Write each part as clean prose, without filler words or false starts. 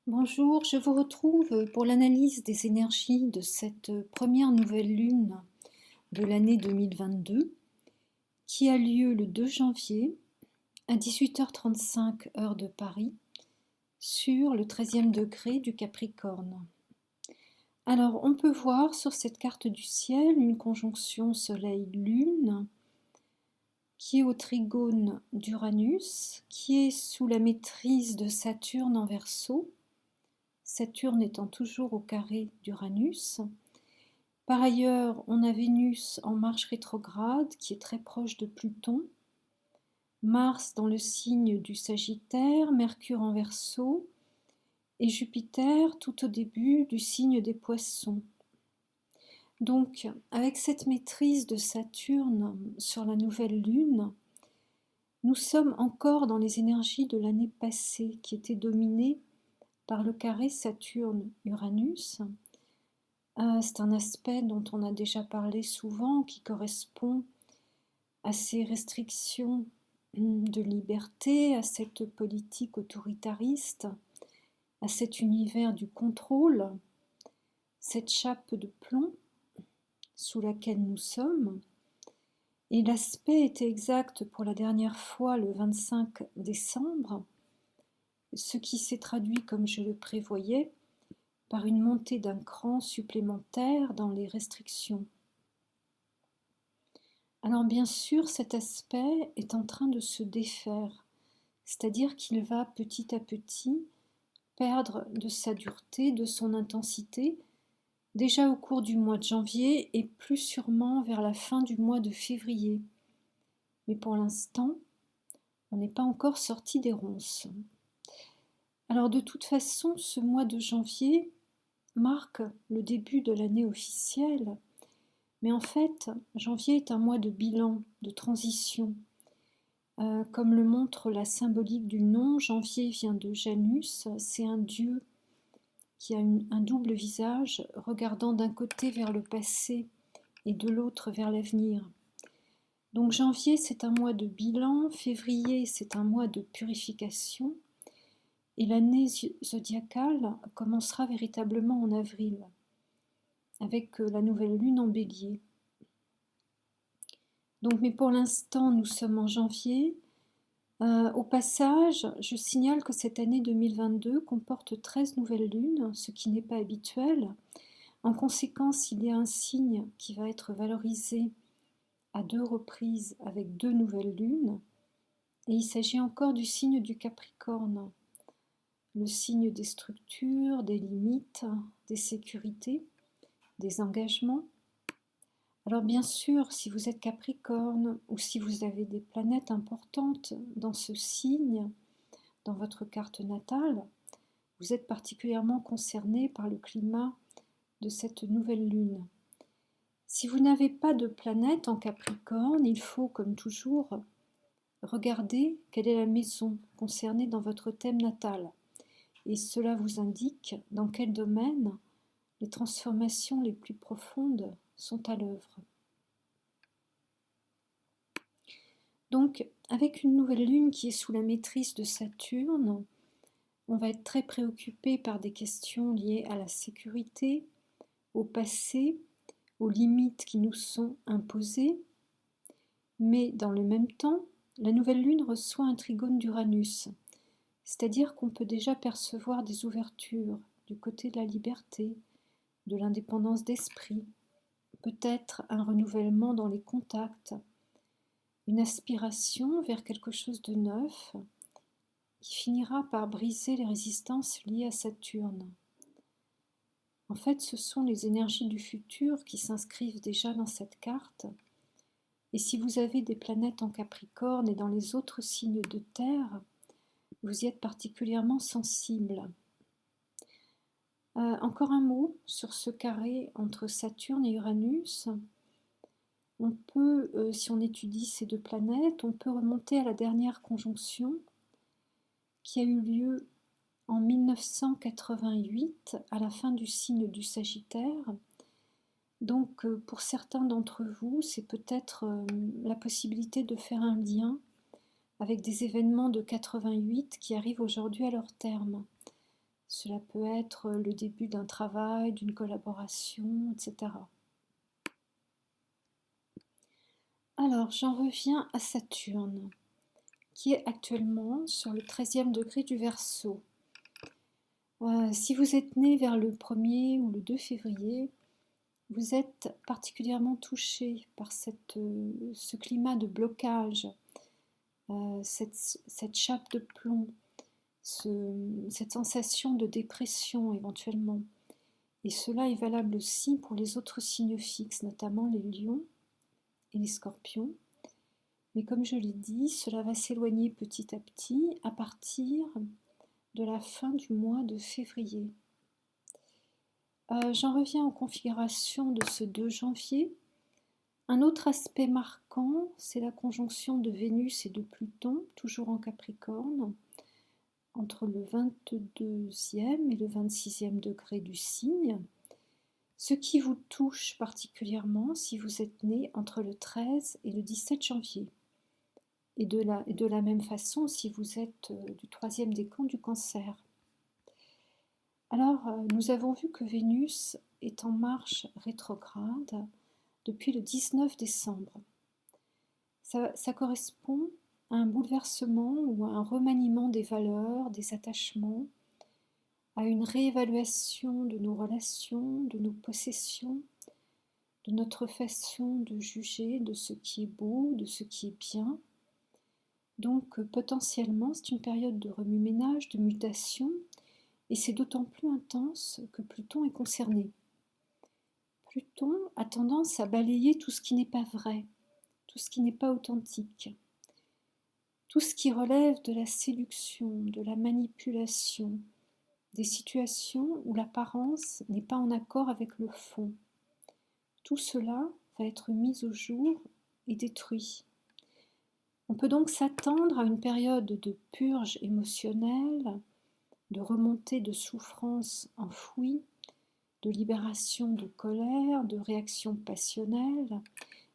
Bonjour, je vous retrouve pour l'analyse des énergies de cette première nouvelle lune de l'année 2022 qui a lieu le 2 janvier à 18h35 heure de Paris sur le 13e degré du Capricorne. Alors on peut voir sur cette carte du ciel une conjonction Soleil-Lune qui est au trigone d'Uranus, qui est sous la maîtrise de Saturne en Verseau, Saturne étant toujours au carré d'Uranus. Par ailleurs, on a Vénus en marche rétrograde qui est très proche de Pluton, Mars dans le signe du Sagittaire, Mercure en Verseau et Jupiter tout au début du signe des Poissons. Donc, avec cette maîtrise de Saturne sur la nouvelle lune, nous sommes encore dans les énergies de l'année passée qui étaient dominées par le carré Saturne-Uranus. C'est un aspect dont on a déjà parlé souvent, qui correspond à ces restrictions de liberté, à cette politique autoritariste, à cet univers du contrôle, cette chape de plomb sous laquelle nous sommes. Et l'aspect était exact pour la dernière fois le 25 décembre, ce qui s'est traduit, comme je le prévoyais, par une montée d'un cran supplémentaire dans les restrictions. Alors bien sûr, cet aspect est en train de se défaire, c'est-à-dire qu'il va petit à petit perdre de sa dureté, de son intensité, déjà au cours du mois de janvier et plus sûrement vers la fin du mois de février. Mais pour l'instant, on n'est pas encore sorti des ronces. Alors de toute façon, ce mois de janvier marque le début de l'année officielle, mais en fait, janvier est un mois de bilan, de transition. Comme le montre la symbolique du nom, janvier vient de Janus, c'est un dieu qui a un double visage, regardant d'un côté vers le passé et de l'autre vers l'avenir. Donc janvier, c'est un mois de bilan, février, c'est un mois de purification, et l'année zodiacale commencera véritablement en avril, avec la nouvelle lune en bélier. Donc, mais pour l'instant, nous sommes en janvier. Au passage, je signale que cette année 2022 comporte 13 nouvelles lunes, ce qui n'est pas habituel. En conséquence, il y a un signe qui va être valorisé à 2 reprises avec 2 nouvelles lunes. Et il s'agit encore du signe du Capricorne, le signe des structures, des limites, des sécurités, des engagements. Alors bien sûr, si vous êtes Capricorne ou si vous avez des planètes importantes dans ce signe, dans votre carte natale, vous êtes particulièrement concerné par le climat de cette nouvelle lune. Si vous n'avez pas de planète en Capricorne, il faut, comme toujours, regarder quelle est la maison concernée dans votre thème natal. Et cela vous indique dans quel domaine les transformations les plus profondes sont à l'œuvre. Donc, avec une nouvelle lune qui est sous la maîtrise de Saturne, on va être très préoccupé par des questions liées à la sécurité, au passé, aux limites qui nous sont imposées. Mais dans le même temps, la nouvelle lune reçoit un trigone d'Uranus, c'est-à-dire qu'on peut déjà percevoir des ouvertures du côté de la liberté, de l'indépendance d'esprit, peut-être un renouvellement dans les contacts, une aspiration vers quelque chose de neuf qui finira par briser les résistances liées à Saturne. En fait, ce sont les énergies du futur qui s'inscrivent déjà dans cette carte. Et si vous avez des planètes en Capricorne et dans les autres signes de terre, vous y êtes particulièrement sensible. Encore un mot sur ce carré entre Saturne et Uranus. On peut, si on étudie ces deux planètes, on peut remonter à la dernière conjonction qui a eu lieu en 1988 à la fin du signe du Sagittaire. Donc pour certains d'entre vous, c'est peut-être la possibilité de faire un lien avec des événements de 88 qui arrivent aujourd'hui à leur terme. Cela peut être le début d'un travail, d'une collaboration, etc. Alors, j'en reviens à Saturne, qui est actuellement sur le 13e degré du Verseau. Si vous êtes né vers le 1er ou le 2 février, vous êtes particulièrement touché par ce climat de blocage, cette chape de plomb, cette sensation de dépression éventuellement. Et cela est valable aussi pour les autres signes fixes, notamment les lions et les scorpions. Mais comme je l'ai dit, cela va s'éloigner petit à petit à partir de la fin du mois de février. J'en reviens aux configurations de ce 2 janvier. Un autre aspect marquant, c'est la conjonction de Vénus et de Pluton, toujours en Capricorne, entre le 22e et le 26e degré du signe, ce qui vous touche particulièrement si vous êtes né entre le 13 et le 17 janvier. Et de la même façon si vous êtes du 3e décan du Cancer. Alors, nous avons vu que Vénus est en marche rétrograde depuis le 19 décembre. Ça correspond à un bouleversement ou à un remaniement des valeurs, des attachements, à une réévaluation de nos relations, de nos possessions, de notre façon de juger de ce qui est beau, de ce qui est bien. Donc potentiellement, c'est une période de remue-ménage, de mutation, et c'est d'autant plus intense que Pluton est concerné. Pluton a tendance à balayer tout ce qui n'est pas vrai, tout ce qui n'est pas authentique, tout ce qui relève de la séduction, de la manipulation, des situations où l'apparence n'est pas en accord avec le fond. Tout cela va être mis au jour et détruit. On peut donc s'attendre à une période de purge émotionnelle, de remontée de souffrance enfouie, de libération de colère, de réaction passionnelle,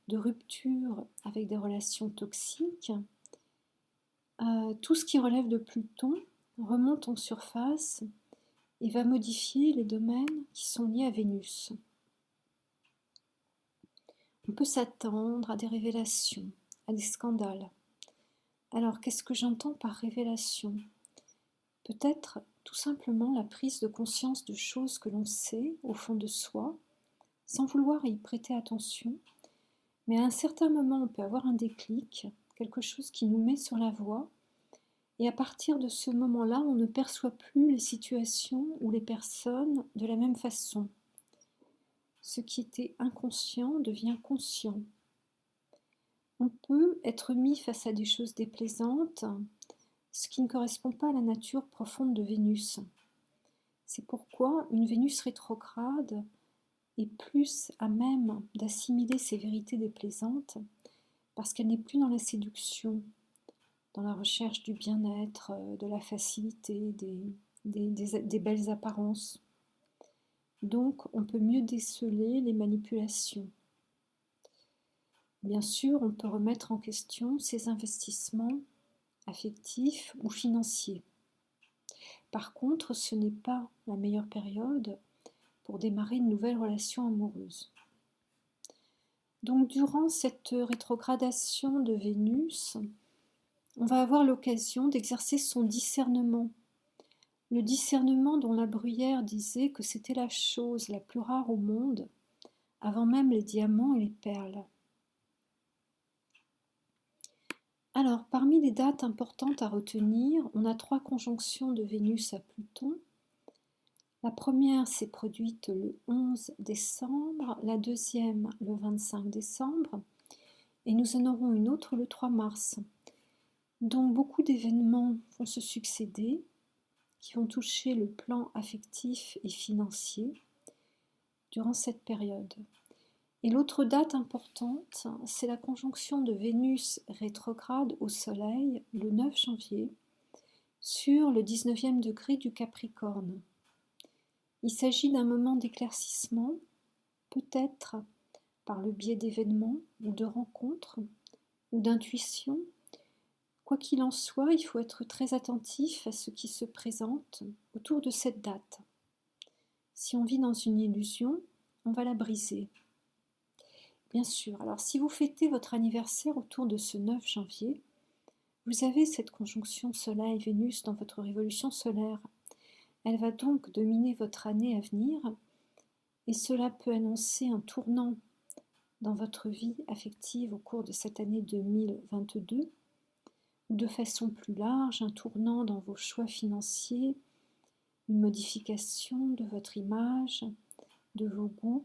de rupture avec des relations toxiques. Tout ce qui relève de Pluton remonte en surface et va modifier les domaines qui sont liés à Vénus. On peut s'attendre à des révélations, à des scandales. Alors, qu'est-ce que j'entends par révélation ? Peut-être tout simplement la prise de conscience de choses que l'on sait au fond de soi, sans vouloir y prêter attention, mais à un certain moment on peut avoir un déclic, quelque chose qui nous met sur la voie, et à partir de ce moment-là, on ne perçoit plus les situations ou les personnes de la même façon. Ce qui était inconscient devient conscient. On peut être mis face à des choses déplaisantes, ce qui ne correspond pas à la nature profonde de Vénus. C'est pourquoi une Vénus rétrograde est plus à même d'assimiler ces vérités déplaisantes, parce qu'elle n'est plus dans la séduction, dans la recherche du bien-être, de la facilité, des belles apparences. Donc on peut mieux déceler les manipulations. Bien sûr, on peut remettre en question ses investissements affectifs ou financiers. Par contre, ce n'est pas la meilleure période pour démarrer une nouvelle relation amoureuse. Donc, durant cette rétrogradation de Vénus, on va avoir l'occasion d'exercer son discernement. Le discernement dont la Bruyère disait que c'était la chose la plus rare au monde, avant même les diamants et les perles. Alors, parmi les dates importantes à retenir, on a 3 conjonctions de Vénus à Pluton. La première s'est produite le 11 décembre, la deuxième le 25 décembre, et nous en aurons une autre le 3 mars. Donc beaucoup d'événements vont se succéder, qui vont toucher le plan affectif et financier durant cette période. Et l'autre date importante, c'est la conjonction de Vénus rétrograde au Soleil le 9 janvier sur le 19e degré du Capricorne. Il s'agit d'un moment d'éclaircissement, peut-être par le biais d'événements ou de rencontres ou d'intuitions Quoi qu'il en soit, il faut être très attentif à ce qui se présente autour de cette date. Si on vit dans une illusion, on va la briser. Bien sûr, alors si vous fêtez votre anniversaire autour de ce 9 janvier, vous avez cette conjonction Soleil-Vénus dans votre révolution solaire. Elle va donc dominer votre année à venir et cela peut annoncer un tournant dans votre vie affective au cours de cette année 2022 ou de façon plus large, un tournant dans vos choix financiers, une modification de votre image, de vos goûts,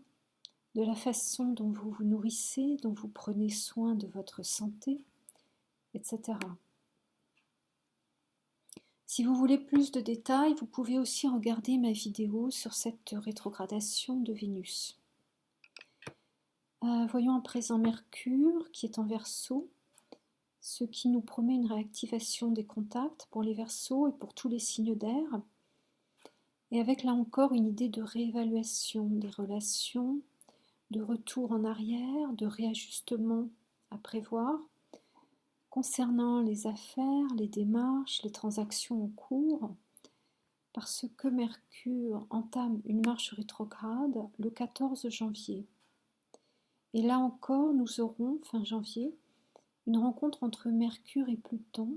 de la façon dont vous vous nourrissez, dont vous prenez soin de votre santé, etc. Si vous voulez plus de détails, vous pouvez aussi regarder ma vidéo sur cette rétrogradation de Vénus. Voyons à présent Mercure qui est en Verseau, ce qui nous promet une réactivation des contacts pour les Verseaux et pour tous les signes d'air. Et avec là encore une idée de réévaluation des relations, de retour en arrière, de réajustement à prévoir concernant les affaires, les démarches, les transactions en cours, parce que Mercure entame une marche rétrograde le 14 janvier. Et là encore, nous aurons, fin janvier, une rencontre entre Mercure et Pluton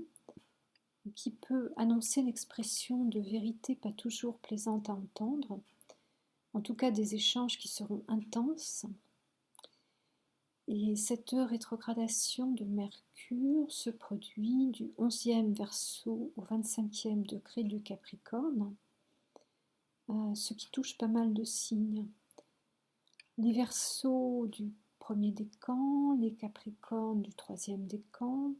qui peut annoncer l'expression de vérités pas toujours plaisantes à entendre, en tout cas des échanges qui seront intenses. Et cette rétrogradation de Mercure se produit du 11e Verseau au 25e degré du Capricorne, ce qui touche pas mal de signes. Les Verseaux du premier décan, les Capricornes du troisième décan,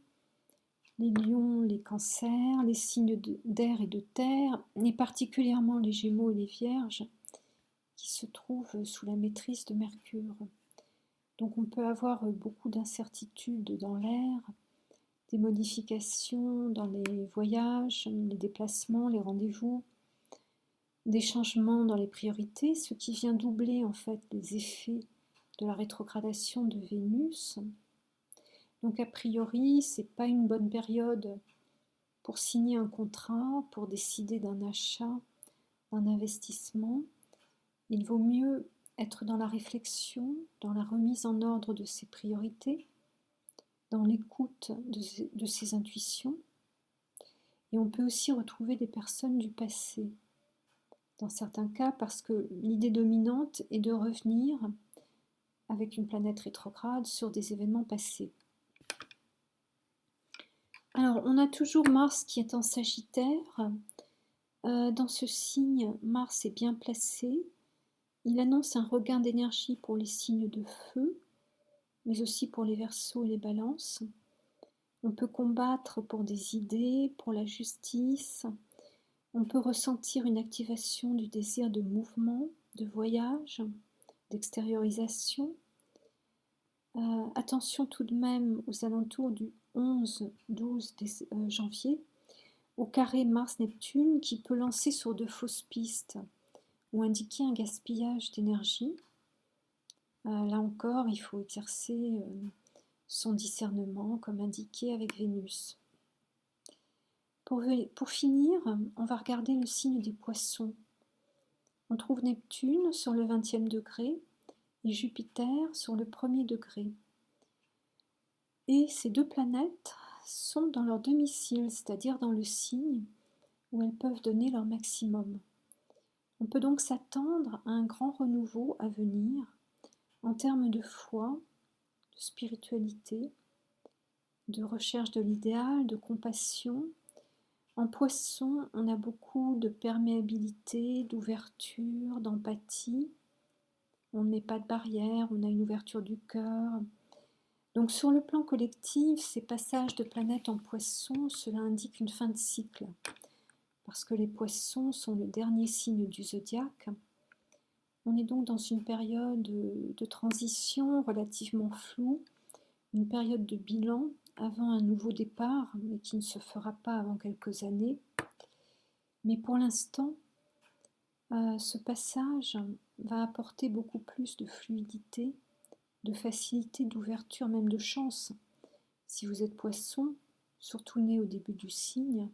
les Lions, les Cancers, les signes d'air et de terre, et particulièrement les Gémeaux et les Vierges, qui se trouvent sous la maîtrise de Mercure. Donc on peut avoir beaucoup d'incertitudes dans l'air, des modifications dans les voyages, les déplacements, les rendez-vous, des changements dans les priorités, ce qui vient doubler en fait les effets de la rétrogradation de Vénus. Donc a priori, ce n'est pas une bonne période pour signer un contrat, pour décider d'un achat, d'un investissement. Il vaut mieux être dans la réflexion, dans la remise en ordre de ses priorités, dans l'écoute de ses intuitions. Et on peut aussi retrouver des personnes du passé, dans certains cas parce que l'idée dominante est de revenir avec une planète rétrograde sur des événements passés. Alors, on a toujours Mars qui est en Sagittaire. Dans ce signe, Mars est bien placé. Il annonce un regain d'énergie pour les signes de feu, mais aussi pour les Verseaux et les Balances. On peut combattre pour des idées, pour la justice. On peut ressentir une activation du désir de mouvement, de voyage, d'extériorisation. Attention tout de même aux alentours du 11-12 janvier, au carré Mars-Neptune qui peut lancer sur de fausses pistes ou indiquer un gaspillage d'énergie. Là encore, il faut exercer son discernement comme indiqué avec Vénus. Pour finir, on va regarder le signe des Poissons. On trouve Neptune sur le 20e degré et Jupiter sur le 1er degré. Et ces deux planètes sont dans leur domicile, c'est-à-dire dans le signe où elles peuvent donner leur maximum. On peut donc s'attendre à un grand renouveau à venir en termes de foi, de spiritualité, de recherche de l'idéal, de compassion. En Poisson, on a beaucoup de perméabilité, d'ouverture, d'empathie. On ne met pas de barrière, on a une ouverture du cœur. Donc sur le plan collectif, ces passages de planètes en Poisson, cela indique une fin de cycle. Parce que les Poissons sont le dernier signe du zodiaque. On est donc dans une période de transition relativement floue, une période de bilan avant un nouveau départ, mais qui ne se fera pas avant quelques années. Mais pour l'instant, ce passage va apporter beaucoup plus de fluidité, de facilité, d'ouverture, même de chance. Si vous êtes Poisson, surtout nés au début du signe,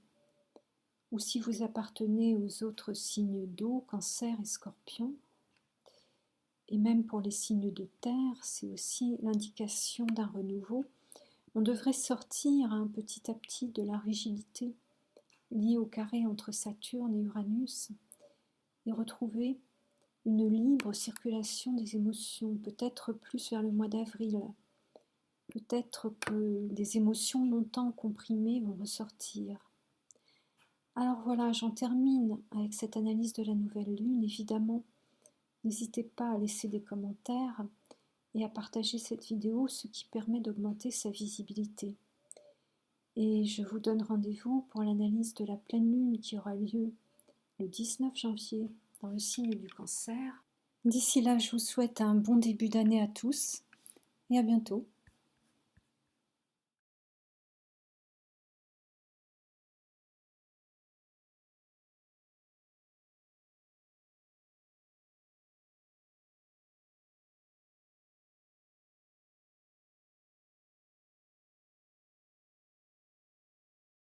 ou si vous appartenez aux autres signes d'eau, Cancer et Scorpion. Et même pour les signes de terre, c'est aussi l'indication d'un renouveau. On devrait sortir petit à petit de la rigidité liée au carré entre Saturne et Uranus et retrouver une libre circulation des émotions, peut-être plus vers le mois d'avril. Peut-être que des émotions longtemps comprimées vont ressortir. Alors voilà, j'en termine avec cette analyse de la nouvelle lune. Évidemment, n'hésitez pas à laisser des commentaires et à partager cette vidéo, ce qui permet d'augmenter sa visibilité. Et je vous donne rendez-vous pour l'analyse de la pleine lune qui aura lieu le 19 janvier dans le signe du Cancer. D'ici là, je vous souhaite un bon début d'année à tous et à bientôt.